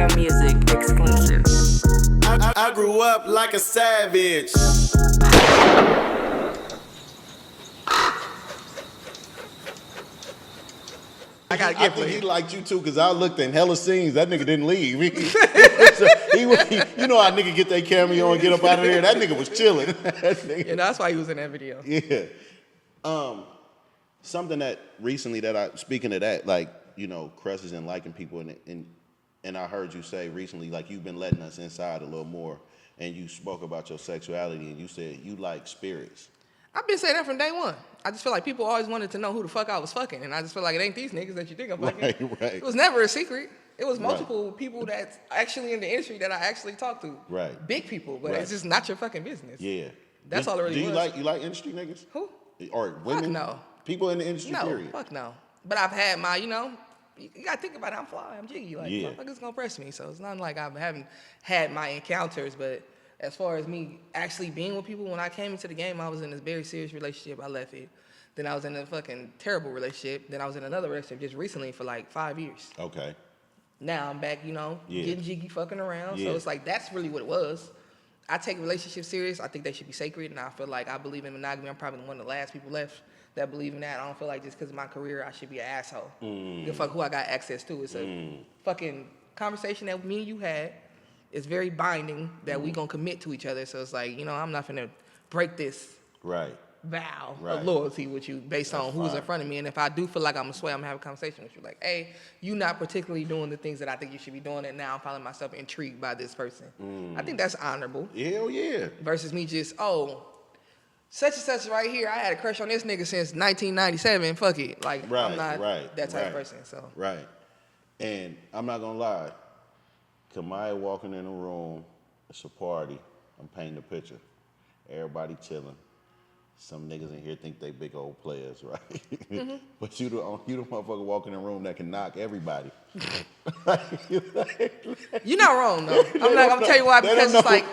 Instagram Music exclusive. I grew up like a savage. I think he liked you too, because I looked in hella scenes. That nigga didn't leave. You know how nigga get that cameo and get up out of there? That nigga was chilling. Yeah, that's why he was in that video. Yeah. Something that recently speaking of that, like, you know, crushes and liking people, and I heard you say recently, like, you've been letting us inside a little more, and you spoke about your sexuality, and you said you like spirits. I've been saying that from day one. I just feel like people always wanted to know who the fuck I was fucking, and I just feel like it ain't these niggas that you think I'm fucking. Right. It was never a secret. It was multiple people that's actually in the industry that I actually talked to. Right. Big people, but it's just not your fucking business. Yeah. That's all it really was. Do you like industry niggas? Who? Or women? Fuck no. People in the industry, period. Fuck no. But I've had my, you gotta think about it. I'm fly. I'm jiggy. Like, motherfuckers gonna press me. So it's not like I haven't had my encounters, but as far as me actually being with people, when I came into the game, I was in this very serious relationship. I left it. Then I was in a fucking terrible relationship. Then I was in another relationship just recently for like 5 years. Okay. Now I'm back, getting jiggy, fucking around. Yeah. So it's like, that's really what it was. I take relationships serious. I think they should be sacred. And I feel like I believe in monogamy. I'm probably one of the last people left that believe in that. I don't feel like just because of my career, I should be an asshole. Give a fuck who I got access to. It's a fucking conversation that me and you had. It's very binding that we gonna commit to each other. So it's like, I'm not finna break this vow of loyalty with you based on who's in front of me. And if I do feel like I'm gonna sway, I'm gonna have a conversation with you. Like, hey, you not particularly doing the things that I think you should be doing, and now I'm finding myself intrigued by this person. I think that's honorable. Hell yeah. Versus me just, such and such right here, I had a crush on this nigga since 1997. Fuck it. Like, I'm not that type of person. So. Right. And I'm not gonna lie. Kamaiyah walking in the room, it's a party. I'm painting a picture. Everybody chilling. Some niggas in here think they big old players, right? But you the motherfucker walking in the room that can knock everybody. You're not wrong though. I'm gonna tell you why, because it's like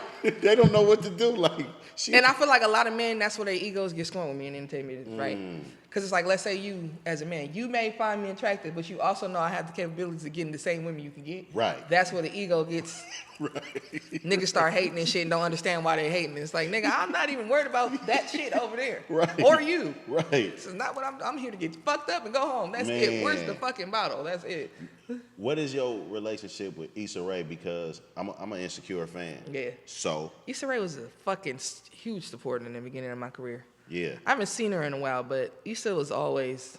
they don't know what to do. Like, and I feel like a lot of men, that's where their egos get strong with me in entertainment, right? Because it's like, let's say you, as a man, you may find me attractive, but you also know I have the capabilities of getting the same women you can get. Right. That's where the ego gets. Niggas start hating and shit and don't understand why they're hating. It's like, nigga, I'm not even worried about that shit over there. Right. Or you. Right. This is not what I'm here to get fucked up and go home. That's it. Where's the fucking bottle? That's it. What is your relationship with Issa Rae? Because I'm an Insecure fan. Yeah. So. Issa Rae was a fucking huge supporter in the beginning of my career. Yeah. I haven't seen her in a while, but Issa was always,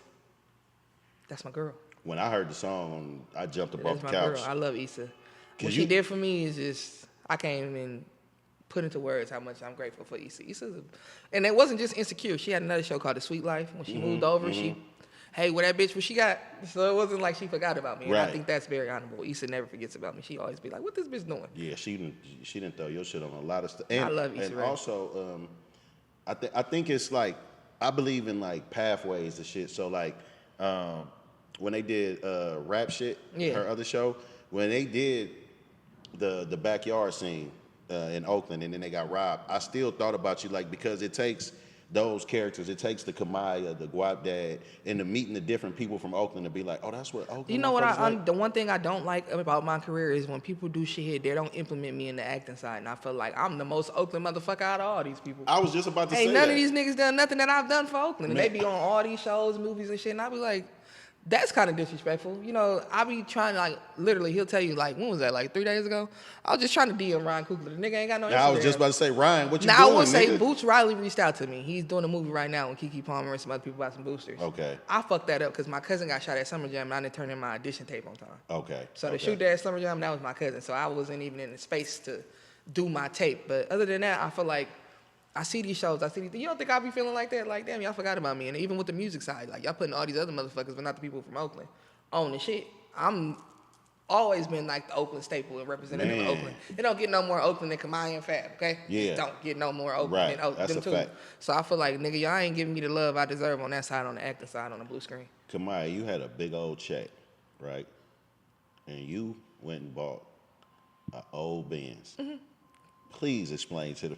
that's my girl. When I heard the song, I jumped up off the couch. Girl. I love Issa. What she did for me is just, I can't even put into words how much I'm grateful for Issa. And it wasn't just Insecure. She had another show called The Sweet Life. When she moved over, she, hey, where that bitch, what she got? So it wasn't like she forgot about me. And I think that's very honorable. Issa never forgets about me. She always be like, what this bitch doing? Yeah, she didn't throw your shit on a lot of stuff. I love Issa Rae. And also, I think it's like, I believe in like pathways and shit. So like, when they did Rap Shit, her other show, when they did the backyard scene in Oakland and then they got robbed, I still thought about you, like, because it takes those characters, it takes the Kamaiyah, the Guap Dad, and the meeting the different people from Oakland to be like, oh, that's what Oakland. You know what? The one thing I don't like about my career is when people do shit here, they don't implement me in the acting side, and I feel like I'm the most Oakland motherfucker out of all these people. I was just about to say none of these niggas done nothing that I've done for Oakland. And they be on all these shows, movies, and shit, and I be like, that's kind of disrespectful. I be trying to, like, literally, he'll tell you, like, when was that, like 3 days ago? I was just trying to DM Ryan Coogler. The nigga ain't got no Instagram. I was just about to say, Ryan, what you doing, Now, I will say, nigga? Boots Riley reached out to me. He's doing a movie right now with Keke Palmer and some other people about some boosters. Okay. I fucked that up because my cousin got shot at Summer Jam, and I didn't turn in my audition tape on time. Okay. So to shoot that at Summer Jam, that was my cousin. So I wasn't even in the space to do my tape. But other than that, I feel like I see these shows. You don't think I be feeling like that? Like, damn, y'all forgot about me. And even with the music side, like, y'all putting all these other motherfuckers, but not the people from Oakland, on the shit. I'm always been like the Oakland staple and representative of Oakland. It don't get no more Oakland than Kamaiyah and Fab, okay? Yeah. It don't get no more Oakland than That's them a two. fact. So I feel like, nigga, y'all ain't giving me the love I deserve on that side, on the acting side, on the blue screen. Kamaiyah, you had a big old check, right? And you went and bought an old Benz. Please explain to the,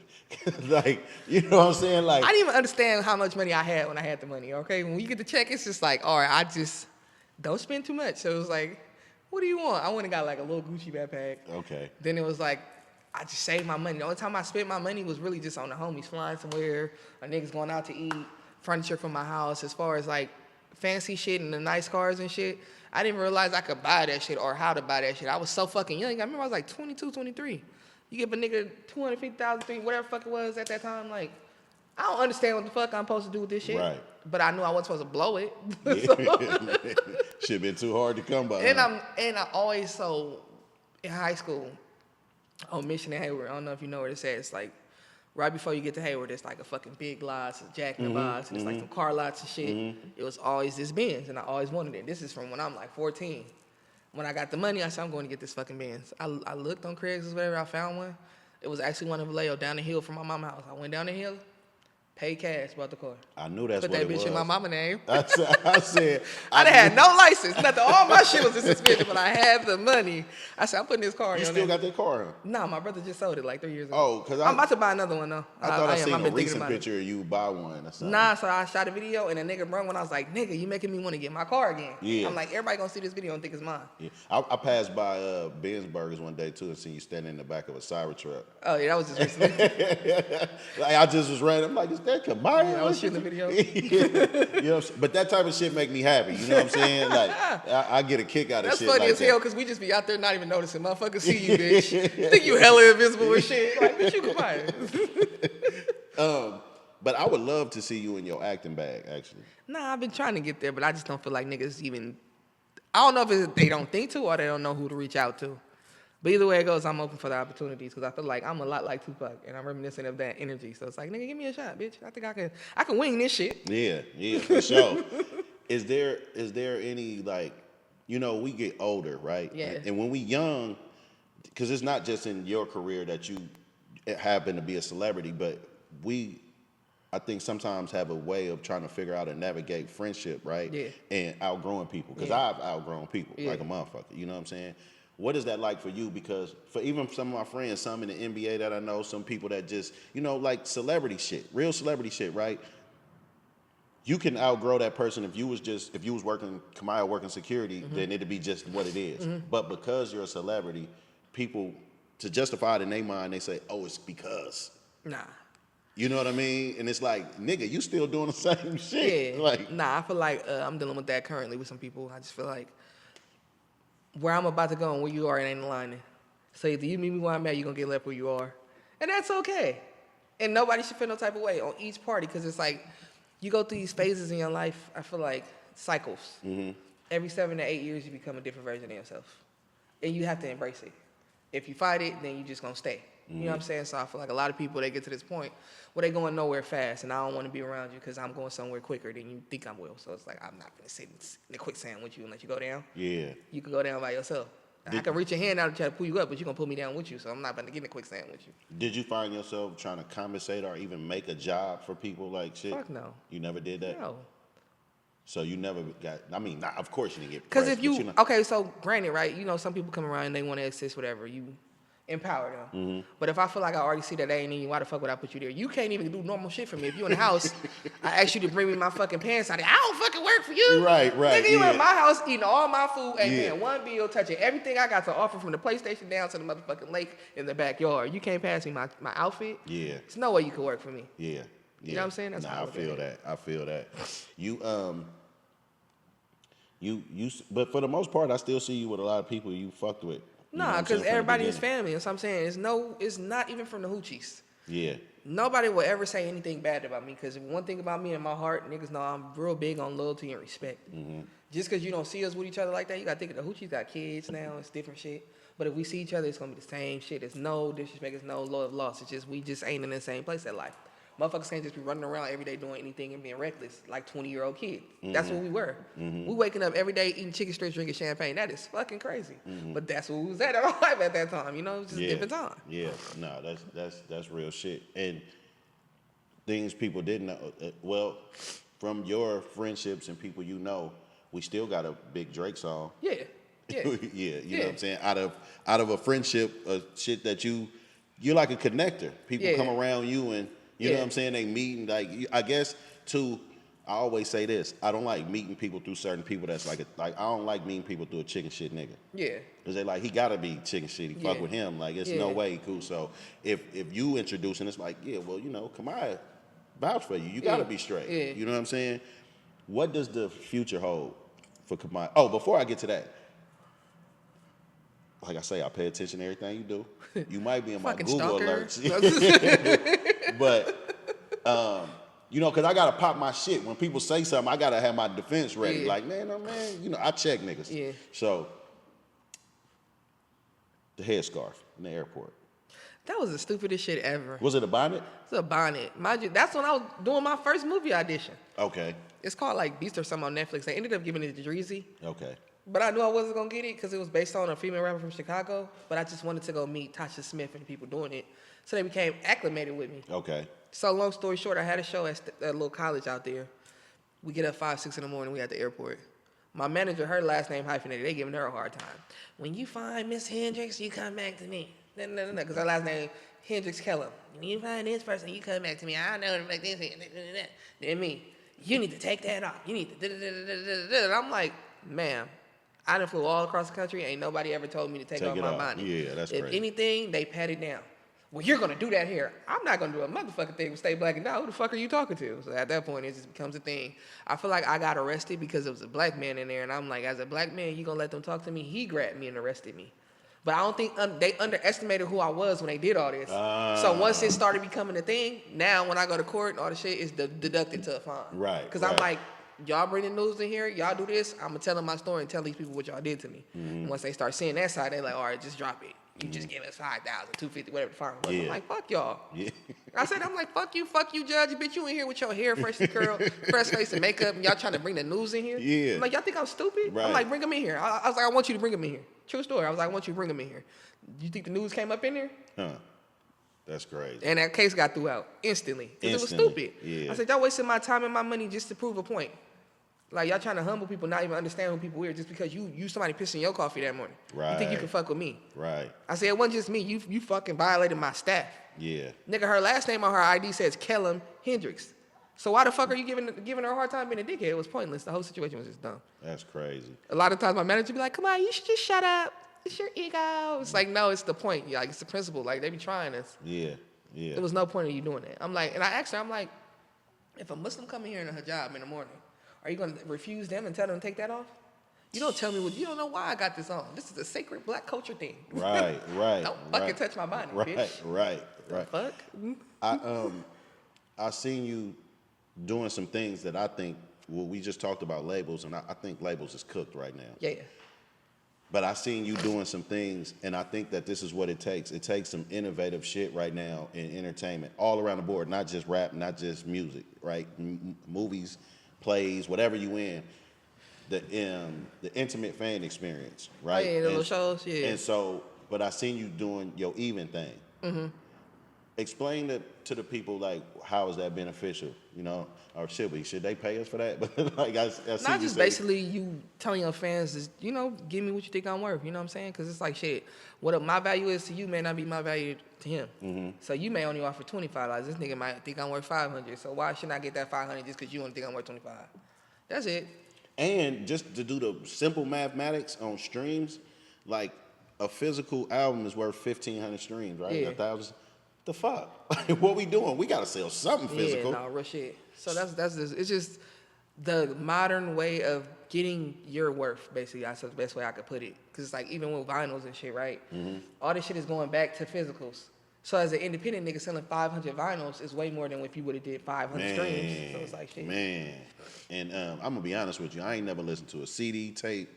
like, you know what I'm saying? Like, I didn't even understand how much money I had when I had the money, okay? When you get the check, it's just like, all right, I just don't spend too much. So it was like, what do you want? I went and got like a little Gucci backpack. Okay. Then it was like, I just saved my money. The only time I spent my money was really just on the homies, flying somewhere, or niggas going out to eat, furniture for my house. As far as like fancy shit and the nice cars and shit, I didn't realize I could buy that shit or how to buy that shit. I was so fucking young. I remember I was like 22, 23. You give a nigga 250,000, whatever the fuck it was at that time, like, I don't understand what the fuck I'm supposed to do with this shit. Right. But I knew I wasn't supposed to blow it. Shit been too hard to come by. And I always, so in high school, on Mission in Hayward, I don't know if you know where it's at. It's like right before you get to Hayward, it's like a fucking big lot, it's a Jack in the Box, and it's like some car lots and shit. It was always this Benz, and I always wanted it. This is from when I'm like 14. When I got the money, I said, I'm going to get this fucking Benz. I looked on Craigslist, whatever, I found one. It was actually one in Vallejo down the hill from my mama's house. I went down the hill, paid cash, bought the car. I knew that's Put what that it bitch was. in my mama's name. I said, I done had no license, nothing. All my shit was in suspension, but I had the money. I said, I'm putting this car in. You still got that car, huh? Nah, my brother just sold it like 3 years ago. Oh, because I'm about to buy another one, though. I thought I seen I've a been thinking recent about it. picture of you buy one or something. Nah, so I shot a video, and a nigga brung one. I was like, nigga, you making me want to get my car again. Yeah. I'm like, everybody gonna see this video and think it's mine. Yeah. I passed by Benz Burgers one day, too, and seen you standing in the back of a Cybertruck. Oh, yeah, that was just recently. Like, I just was random. I'm like, is that Kamaiyah? Yeah, I was shooting the video. You know, but that type of shit make me happy. You know what I'm saying? Like, I get a kick out of That's shit funny like as hell, because we just be out there not even noticing. Motherfuckers see you, bitch. You think you hella invisible and shit. Like, bitch, you can buy it. But I would love to see you in your acting bag, actually. Nah, I've been trying to get there, but I just don't feel like niggas even... I don't know if it's, they don't think to or they don't know who to reach out to. But either way it goes, I'm open for the opportunities because I feel like I'm a lot like Tupac, and I'm reminiscent of that energy. So it's like, nigga, give me a shot, bitch. I think I can wing this shit. Yeah, for sure. Is there any, like, you know, we get older, right? Yeah. And when we young, because it's not just in your career that you happen to be a celebrity, but we, I think, sometimes have a way of trying to figure out and navigate friendship, right? Yeah. And outgrowing people, because Yeah. I've outgrown people Yeah. like a motherfucker. You know what I'm saying? What is that like for you? Because for even some of my friends, some in the NBA that I know, some people that just, you know, like celebrity shit, real celebrity shit, right? You can outgrow that person if you was working, Kamaiyah working security, then it'd be just what it is. But because you're a celebrity, people, to justify it in their mind, they say, oh, it's because. Nah. You know what I mean? And it's like, nigga, you still doing the same shit. Yeah. Like, Nah, I feel like I'm dealing with that currently with some people. I just feel like where I'm about to go and where you are, it ain't aligning. So either you meet me where I'm at, you're going to get left where you are. And that's okay. And nobody should feel no type of way on each party because it's like you go through these phases in your life, I feel like cycles. Every 7 to 8 years, you become a different version of yourself. And you have to embrace it. If you fight it, then you just going to stay. You know what I'm saying? So I feel like a lot of people, they get to this point where they going nowhere fast, and I don't want to be around you because I'm going somewhere quicker than you think I will. So it's like, I'm not going to sit in the quicksand with you and let you go down. yeah. You can go down by yourself. I can reach your hand out and try to pull you up, but you're going to pull me down with you, so I'm not about to get in the quicksand with you. Did you find yourself trying to compensate or even make a job for people like shit? Fuck no. You never did that? No. So you never got, I mean, not, of course you didn't get Because pressed, if you, but you know, okay, so granted, right, you know, some people come around and they want to assist, whatever. You empower them. But if I feel like I already see that they ain't in you, why the fuck would I put you there? You can't even do normal shit for me. If you in the house, I ask you to bring me my fucking pants out. I don't fucking work for you. Right, Nigga, you yeah. in my house eating all my food, ain't Yeah. paying one bill, touching everything I got to offer from the PlayStation down to the motherfucking lake in the backyard. You can't pass me my outfit. Yeah. There's no way you could work for me. Yeah. You know what I'm saying? That's nah, how I I look feel at that. I feel that. But for the most part, I still see you with a lot of people you fucked with. You know what Nah, I'm saying, because from the everybody is beginning. family. That's what I'm saying. It's not even from the hoochies. Yeah. Nobody will ever say anything bad about me because one thing about me in my heart, niggas know I'm real big on loyalty and respect. Just because you don't see us with each other like that, you got to think of the hoochies got kids now. It's different shit. But if we see each other, it's going to be the same shit. There's no disrespect. There's no love lost. It's just we just ain't in the same place in life. Motherfuckers can't just be running around every day doing anything and being reckless like 20-year-old kids. That's what we were. We waking up every day eating chicken strips, drinking champagne. That is fucking crazy. But that's what we was at our life at that time. You know, it was just a different time. Yeah. No, that's real shit. And things people didn't know. Well, from your friendships and people you know, we still got a big Drake song. Yeah. Yeah. Yeah, you know what I'm saying? Out of a friendship, shit that you're like a connector. People Yeah. come around you and you know Yeah. what I'm saying? They meet and like I guess to I always say this. I don't like meeting people through certain people that's like I don't like meeting people through a chicken shit nigga. Yeah. Because they like, he gotta be chicken shit. He fuck with him. Like, it's no way he cool. So if you introducing, it's like, yeah, well, you know, Kamaiyah vouch for you. You gotta be straight. Yeah. You know what I'm saying? What does the future hold for Kamaiyah? Oh, before I get to that, like I say, I pay attention to everything you do. You might be in my Google stalker. alerts. But you know, because I got to pop my shit. When people say something, I got to have my defense ready. Yeah. Like, man, you know, I check niggas. Yeah. So, the headscarf in the airport. That was the stupidest shit ever. Was it a bonnet? It's a bonnet. Mind you, that's when I was doing my first movie audition. Okay. It's called like Beast or something on Netflix. They ended up giving it to Dreezy. Okay. But I knew I wasn't going to get it because it was based on a female rapper from Chicago. But I just wanted to go meet Tasha Smith and the people doing it. So they became acclimated with me. Okay. So long story short, I had a show at a little college out there. We get up 5, 6 in the morning. We at the airport. My manager, her last name hyphenated. They giving her a hard time. When you find Miss Hendricks, you come back to me. Because her last name Hendricks Kellum. When you find this person, you come back to me. I know what to make this. Then me. You need to take that off. You need to. And I'm like, ma'am, I done flew all across the country. Ain't nobody ever told me to take off my bonnet. Yeah, that's crazy. If anything, they pat it down. Well, you're gonna do that here. I'm not gonna do a motherfucking thing with Stay Black and Down. Who the fuck are you talking to? So at that point, it just becomes a thing. I feel like I got arrested because there was a black man in there, and I'm like, as a black man, you gonna let them talk to me? He grabbed me and arrested me. But I don't think they underestimated who I was when they did all this. So once it started becoming a thing, now when I go to court and all the shit is deducted to a fine. Right. Because I'm like, y'all bring the news in here, y'all do this, I'm gonna tell them my story and tell these people what y'all did to me. And once they start seeing that side, they like, all right, just drop it. You just give us 5,000, 250, whatever the fine was. I'm like, fuck y'all. Yeah. I'm like, fuck you, judge. Bitch, you in here with your hair freshly curled, fresh face and makeup, and y'all trying to bring the news in here? Yeah. I'm like, y'all think I'm stupid? Right. I'm like, bring them in here. I was like, I want you to bring them in here. True story. I was like, I want you to bring them in here. You think the news came up in there? Huh. That's crazy. And that case got threw out instantly. Because it was stupid. Yeah. I said, y'all wasting my time and my money just to prove a point. Like, y'all trying to humble people, not even understand who people are just because you somebody pissing your coffee that morning. Right. You think you can fuck with me. Right. I said, it wasn't just me. You fucking violated my staff. Yeah. Nigga, her last name on her ID says Kellum Hendricks. So why the fuck are you giving her a hard time being a dickhead? It was pointless. The whole situation was just dumb. That's crazy. A lot of times my manager be like, come on, you should just shut up. It's your ego. It's like, no, it's the point. Like, it's the principle. Like, they be trying us. Yeah. Yeah. There was no point in you doing that. I'm like, and I asked her, I'm like, if a Muslim come in here in a hijab in the morning, are you going to refuse them and tell them to take that off? You don't tell me you don't know why I got this on. This is a sacred black culture thing. Right. Don't fucking touch my body, bitch. Right. The fuck? I seen you doing some things that I think, well, we just talked about labels, and I think labels is cooked right now. Yeah. But I seen you doing some things, and I think that this is what it takes. It takes some innovative shit right now in entertainment, all around the board, not just rap, not just music, right? Movies, plays, whatever you in, the intimate fan experience, right? Oh, yeah, the little shows, yeah. And so, but I seen you doing your even thing. Mm-hmm. Explain it to the people, like, how is that beneficial, you know? Or should they pay us for that? But like, I see Not you just say, basically you telling your fans, is, you know, give me what you think I'm worth. You know what I'm saying? Because it's like, shit, what my value is to you may not be my value to him. Mm-hmm. So you may only offer $25. This nigga might think I'm worth $500. So why shouldn't I get that $500 just because you only think I'm worth $25? That's it. And just to do the simple mathematics on streams, like a physical album is worth 1,500 streams, right? Yeah. 1,000. The fuck? Like, what we doing? We gotta sell something physical. Yeah, no, real shit. So that's just, it's just the modern way of getting your worth, basically. That's the best way I could put it. Because it's like, even with vinyls and shit, right? Mm-hmm. All this shit is going back to physicals. So as an independent nigga selling 500 vinyls is way more than if you would have did 500 streams. So it's like, shit. Man. And I'm gonna be honest with you. I ain't never listened to a CD, tape,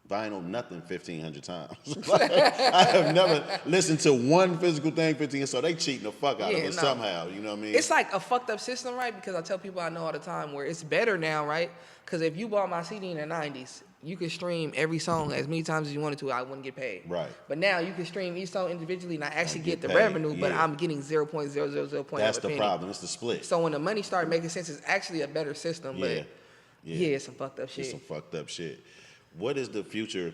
vinyl, nothing 1,500 times. I have never listened to one physical thing 1,500. So they cheating the fuck out of it somehow. You know what I mean? It's like a fucked up system, right? Because I tell people I know all the time where it's better now, right? Because if you bought my CD in the 90s, you could stream every song as many times as you wanted to. I wouldn't get paid. Right. But now you can stream each song individually and I actually get the paid, revenue, but yeah. I'm getting 0.000. That's the problem. It's the split. So when the money started making sense, it's actually a better system. But yeah, it's some fucked up shit. It's some fucked up shit. What is the future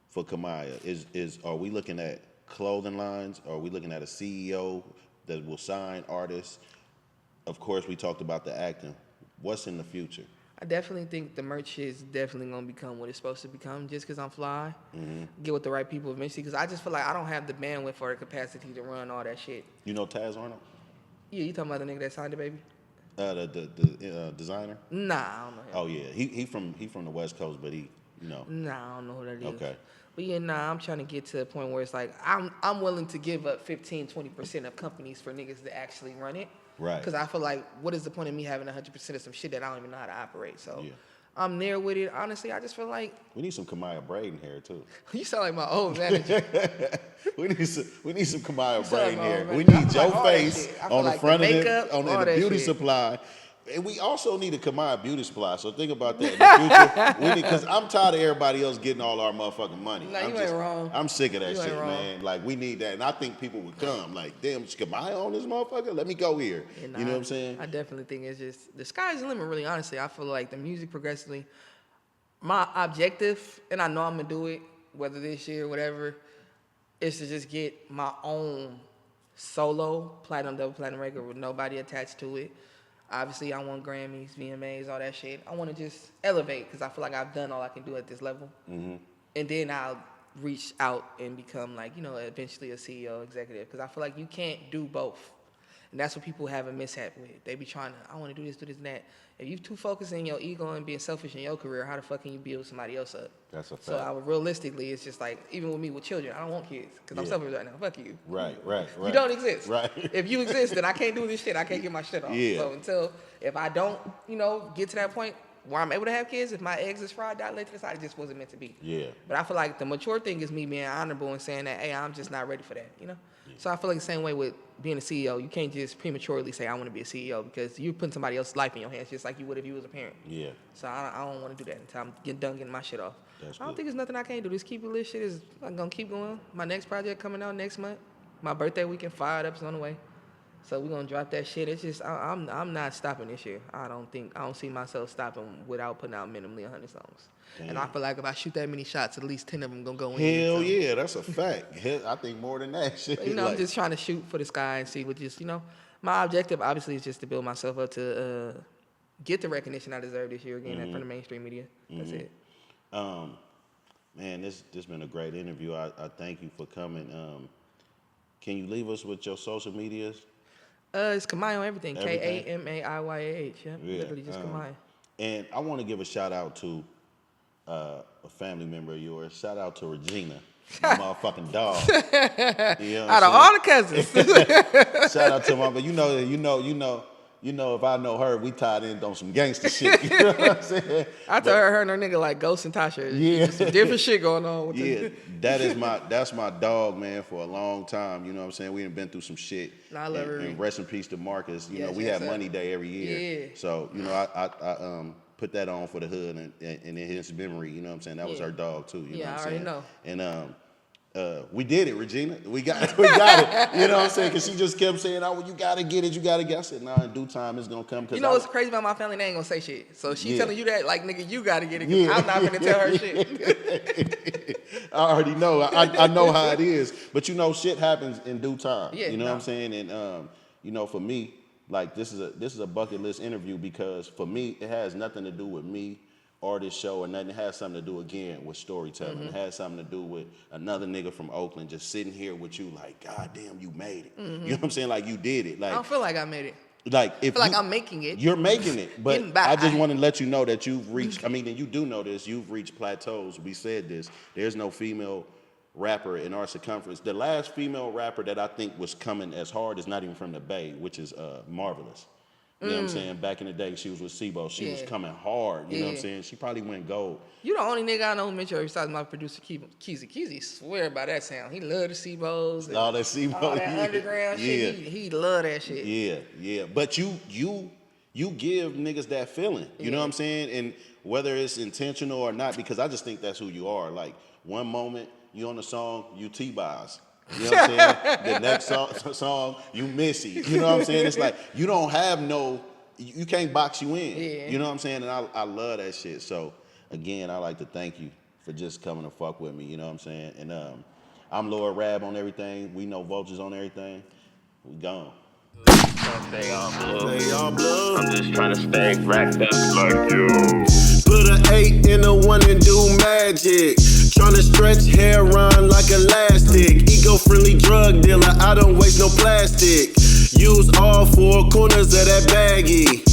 for Kamaiyah? Are we looking at clothing lines? Are we looking at a CEO that will sign artists? Of course, we talked about the acting. what's in the future? I definitely think the merch is definitely gonna become what it's supposed to become. Just because I'm fly, get with the right people eventually. Because I just feel like I don't have the bandwidth or the capacity to run all that shit. You know Taz Arnold? Yeah, you talking about the nigga that signed it, baby? The designer? Nah, I don't know him. Oh yeah, he from the West Coast, but he, you know. Nah, I don't know who that is. Okay. But yeah, nah, I'm trying to get to a point where it's like I'm willing to give up 15-20% of companies for niggas to actually run it. Right. Because I feel like, what is the point of me having 100% of some shit that I don't even know how to operate? So Yeah. I'm there with it. Honestly, I just feel like We need some Kamaiyah braid in here too. you sound like my old manager. we need some Kamaiyah sound braid in like here. my We old need manager. your I feel like all that face shit. I feel on the like front the of it, makeup, on all the that beauty shit. supply. And we also need a Kamaiyah beauty supply. So think about that in the future. Because I'm tired of everybody else getting all our motherfucking money. Nah, you ain't wrong. I'm sick of that You ain't shit, wrong. man. Like, we need that. And I think people would come. Like, damn, is Kamaiyah on this motherfucker? Let me go here. And you know what I'm saying? I definitely think it's just, the sky's the limit, really, honestly. I feel like the music progressively, my objective, and I know I'm going to do it, whether this year or whatever, is to just get my own solo platinum, double platinum record with nobody attached to it. Obviously, I want Grammys, VMAs, all that shit. I want to just elevate because I feel like I've done all I can do at this level. And then I'll reach out and become like, you know, eventually a CEO, executive, because I feel like you can't do both. And that's what people have a mishap with. They be trying to, I want to do this, and that. If you too focused in your ego and being selfish in your career, how the fuck can you build somebody else up? That's a fact. So realistically, it's just like, even with me with children, I don't want kids because I'm selfish right now. Fuck you. Right. You don't exist. Right. If you exist, then I can't do this shit. I can't get my shit off. Yeah. So if I don't, you know, get to that point where I'm able to have kids, if my eggs is fried, I let to the side, it just wasn't meant to be. Yeah. But I feel like the mature thing is me being honorable and saying that, hey, I'm just not ready for that, you know? So I feel like the same way with being a CEO, you can't just prematurely say, I want to be a CEO, because you're putting somebody else's life in your hands just like you would if you was a parent. Yeah. So I don't want to do that until I'm done getting my shit off. That's I don't good. think there's nothing I can't do. This keep it lit shit is, I'm going to keep going. My next project coming out next month. My birthday weekend, 5 episodes on the way. So we're going to drop that shit. It's just, I'm not stopping this year. I don't see myself stopping without putting out minimally 100 songs. Damn. And I feel like if I shoot that many shots, at least 10 of them going to go in. Hell So, yeah, that's a fact. Hell, I think more than that shit. you know, I'm Like, just trying to shoot for the sky and see what just, you know, my objective obviously is just to build myself up to get the recognition I deserve this year again from the mainstream media. That's it. Man, this been a great interview. I thank you for coming. Can you leave us with your social medias? It's Kamaiyah on everything. Everything? Kamaiyah. Yeah, Yeah, literally just Kamaiyah. And I want to give a shout out to a family member of yours. Shout out to Regina, my motherfucking dog. You know what Out of I'm all the cousins. saying? Shout out to my, but you know, if I know her, we tied in on some gangster shit. You know what I'm saying? I told her and her nigga like Ghost and Tasha. Yeah. Some different shit going on with Yeah, this. that's my dog, man, for a long time. You know what I'm saying? We done been through some shit. I love her. And rest in peace to Marcus. You know, Yes, we yes, have sir. Money Day every year. Yeah. So, you know, I put that on for the hood and in his memory. You know what I'm saying? That was Yeah. her dog too. You know Yeah, what I I'm already saying? know. And we did it, Regina. We got it. You know what I'm saying? Because she just kept saying, "Oh, well, you gotta get it. You gotta get." I said, "Nah, in due time, it's gonna come." You know what's crazy about my family? They ain't gonna say shit. So she Yeah. telling you that, like, nigga, you gotta get it. 'Cause Yeah. I'm not gonna tell her shit. I already know. I know how it is. But you know, shit happens in due time. Yeah, you know what no. I'm saying? And you know, for me, like this is a bucket list interview because for me, it has nothing to do with me or this show or nothing. It has something to do again with storytelling. It has something to do with another nigga from Oakland just sitting here with you, like, God damn, you made it. You know what I'm saying? Like you did it. I Like don't feel like I made it. like if I feel like you- I'm making it. You're making it, but Getting by. I just want to let you know that you've reached. I mean, and you do know this. You've reached plateaus. We said this. There's no female rapper in our circumference. The last female rapper that I think was coming as hard is not even from the Bay, which is Marvelous. You know what I'm saying? Back in the day, she was with SIBO. She was Yeah. coming hard. You know what I'm Yeah. saying? She probably went gold. You the only nigga I know who mentioned her besides my producer, Keezy. Keezy swear by that sound. He love the Seabos. All that SIBO. All that yeah. underground yeah. shit. He love that shit. Yeah. But you give niggas that feeling. You know what I'm saying? And whether it's intentional or not, because I just think that's who you are. Like one moment you on the song, you T-Boz. You know what I'm saying? The next song, you Missy. You know what I'm saying? It's like you don't have you can't box you in. Yeah. You know what I'm saying? And I love that shit. So again, I like to thank you for just coming to fuck with me. You know what I'm saying? And I'm Lord Rab on everything. We know Vultures on everything. We gone. Stay all blue. They all blue. I'm just trying to stay racked up like you. Put an 8 in a 1 and do magic. Tryna stretch hair on like elastic. Eco-friendly drug dealer, I don't waste no plastic. Use all 4 corners of that baggie.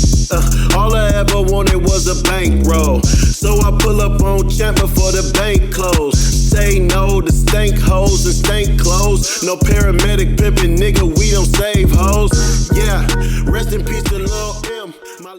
All I ever wanted was a bankroll. So I pull up on Champ before the bank close. Say no to stank hoes and stank clothes. No paramedic pimpin', nigga, we don't save hoes. Yeah, rest in peace to Lil' M. My